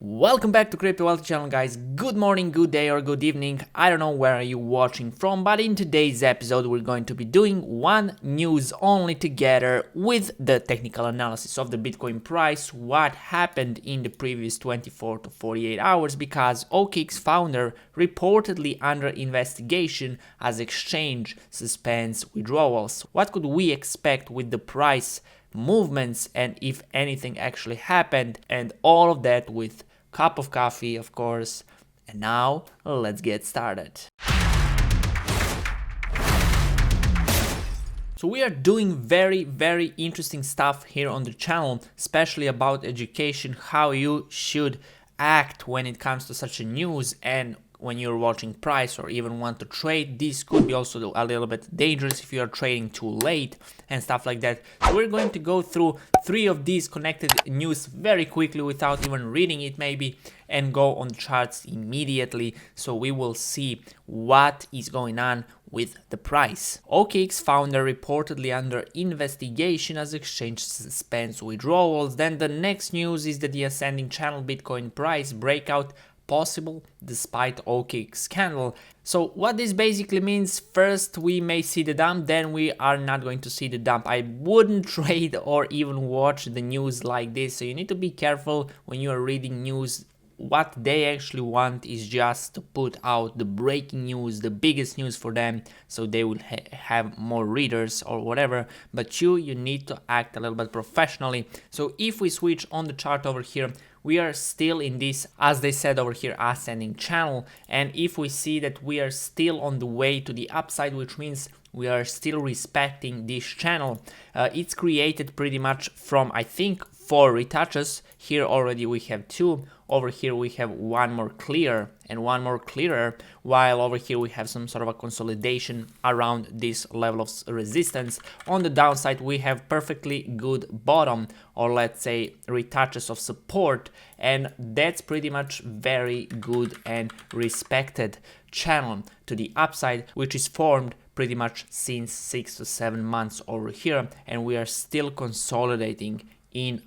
Welcome back to Crypto Wealth Channel, guys. Good morning, good day, or good evening. I don't know where are you watching from, but in today's episode we're going to be doing one news only together with the technical analysis of the Bitcoin price, what happened in the previous 24 to 48 hours, because OKEx founder reportedly under investigation as exchange suspends withdrawals. What could we expect with the price movements and if anything actually happened, and all of that with cup of coffee, of course. And now let's get started. So we are doing very interesting stuff here on the channel, especially about education, how you should act when it comes to such a news, and when you're watching price or even want to trade. This could be also a little bit dangerous if you are trading too late and stuff like that. So we're going to go through 3 of these connected news very quickly without even reading it maybe, and go on the charts immediately, so we will see what is going on with the price. OKEx founder reportedly under investigation as exchange suspends withdrawals. Then the next news is that the ascending channel Bitcoin price breakout possible despite OKEx scandal. So what this basically means: first we may see the dump, then we are not going to see the dump. I wouldn't trade or even watch the news like this, so you need to be careful when you are reading news. What they actually want is just to put out the breaking news, the biggest news for them, so they will have more readers or whatever. But you need to act a little bit professionally. So if we switch on the chart over here, we are still in this, as they said over here, ascending channel. And if we see that we are still on the way to the upside, which means we are still respecting this channel, it's created pretty much from, I think, 4 retouches. Here already we have 2. Over here we have one more clear and one more clearer, while over here we have some sort of a consolidation around this level of resistance. On the downside we have perfectly good bottom, or let's say retouches of support, and that's pretty much very good and respected channel to the upside, which is formed pretty much since 6 to 7 months over here, and we are still consolidating in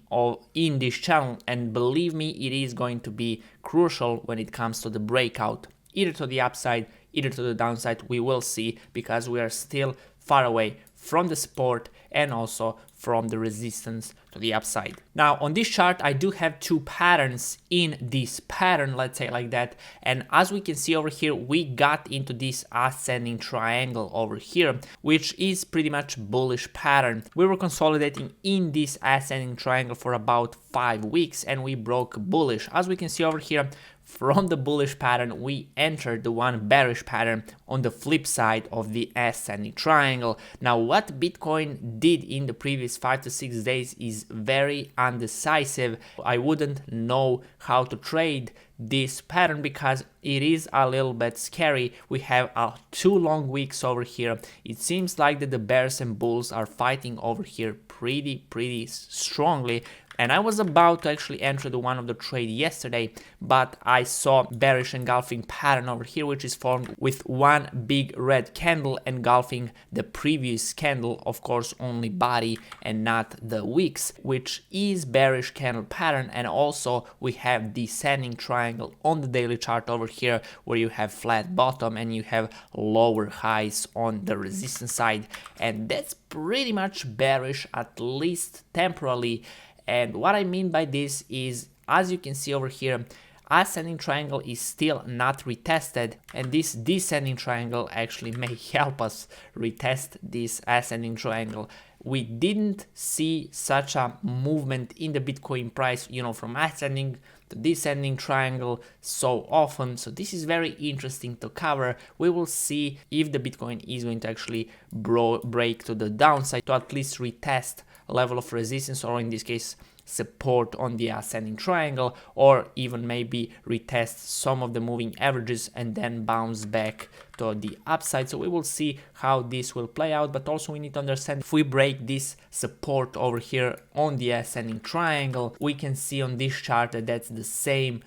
this channel. And believe me, it is going to be crucial when it comes to the breakout, either to the upside, either to the downside. We will see, because we are still far away from the support and also from the resistance to the upside. Now on this chart I do have 2 patterns in this pattern, let's say like that, and as we can see over here, we got into this ascending triangle over here, which is pretty much bullish pattern. We were consolidating in this ascending triangle for about 5 weeks and we broke bullish. As we can see over here, from the bullish pattern we entered the one bearish pattern on the flip side of the ascending triangle. Now what Bitcoin did in the previous 5 to 6 days is very undecisive. I wouldn't know how to trade this pattern because it is a little bit scary. We have 2 long weeks over here. It seems like that the bears and bulls are fighting over here pretty strongly. And I was about to actually enter the one of the trade yesterday, but I saw bearish engulfing pattern over here, which is formed with one big red candle engulfing the previous candle, of course only body and not the wicks, which is bearish candle pattern. And also we have descending triangle on the daily chart over here, where you have flat bottom and you have lower highs on the resistance side, and that's pretty much bearish, at least temporarily. And what I mean by this is, as you can see over here, ascending triangle is still not retested, and this descending triangle actually may help us retest this ascending triangle. We didn't see such a movement in the Bitcoin price, from ascending to descending triangle so often. So this is very interesting to cover. We will see if the Bitcoin is going to actually break to the downside to at least retest level of resistance, or in this case support on the ascending triangle, or even maybe retest some of the moving averages and then bounce back to the upside. So we will see how this will play out, but also we need to understand, if we break this support over here on the ascending triangle, we can see on this chart that that's the same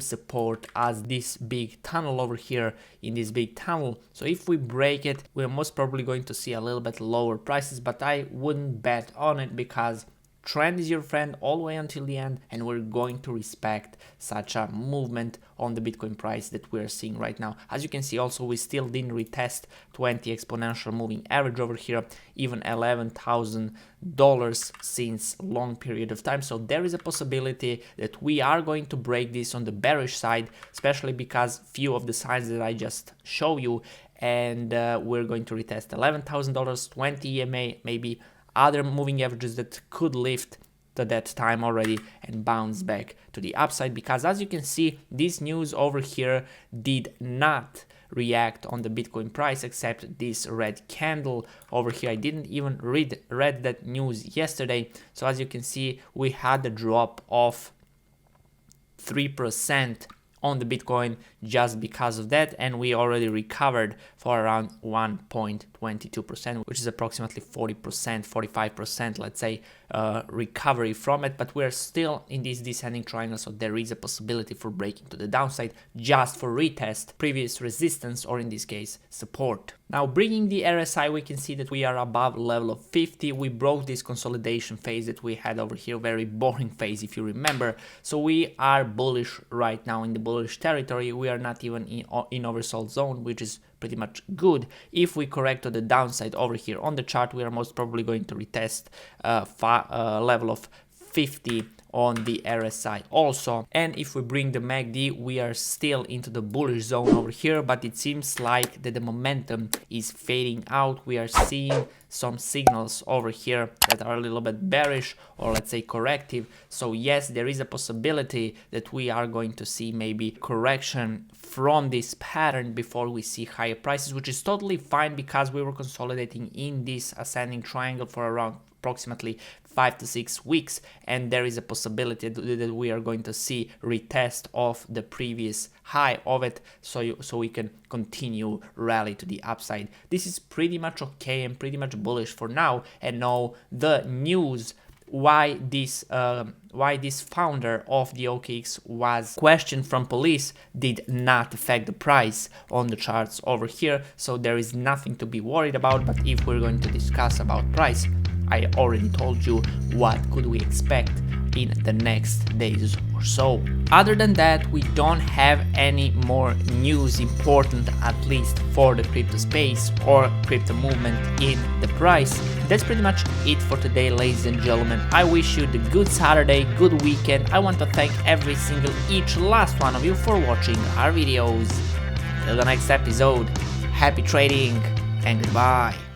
support as this big tunnel over here in this big tunnel. So if we break it, we're most probably going to see a little bit lower prices, but I wouldn't bet on it because trend is your friend all the way until the end, and we're going to respect such a movement on the Bitcoin price that we're seeing right now. As you can see also, we still didn't retest 20 exponential moving average over here, even $11,000 since long period of time. So there is a possibility that we are going to break this on the bearish side, especially because few of the signs that I just show you, and we're going to retest $11,000, 20 EMA, maybe other moving averages that could lift to that time already and bounce back to the upside, because as you can see, this news over here did not react on the Bitcoin price except this red candle over here. I didn't even read that news yesterday. So as you can see, we had a drop of 3% on the Bitcoin just because of that, and we already recovered for around 1.22%, which is approximately 40%, 45%, let's say, recovery from it. But we're still in this descending triangle, so there is a possibility for breaking to the downside just for retest previous resistance, or in this case support. Now bringing the RSI, we can see that we are above level of 50. We broke this consolidation phase that we had over here, very boring phase if you remember. So we are bullish right now, in the bullish territory. We are not even in oversold zone, which is pretty much good. If we correct to the downside over here on the chart, we are most probably going to retest level of 50 on the RSI also. And if we bring the MACD, we are still into the bullish zone over here, but it seems like that the momentum is fading out. We are seeing some signals over here that are a little bit bearish, or let's say corrective. So yes, there is a possibility that we are going to see maybe correction from this pattern before we see higher prices, which is totally fine because we were consolidating in this ascending triangle for around approximately 5 to 6 weeks, and there is a possibility that we are going to see retest of the previous high of it, so we can continue rally to the upside. This is pretty much okay and pretty much bullish for now. And now the news why this founder of the OKEx was questioned from police did not affect the price on the charts over here, so there is nothing to be worried about. But if we're going to discuss about price, I already told you what could we expect in the next days or so. Other than that, we don't have any more news important, at least for the crypto space or crypto movement in the price. That's pretty much it for today, ladies and gentlemen. I wish you the good Saturday, good weekend. I want to thank each last one of you for watching our videos. Till the next episode, happy trading and goodbye.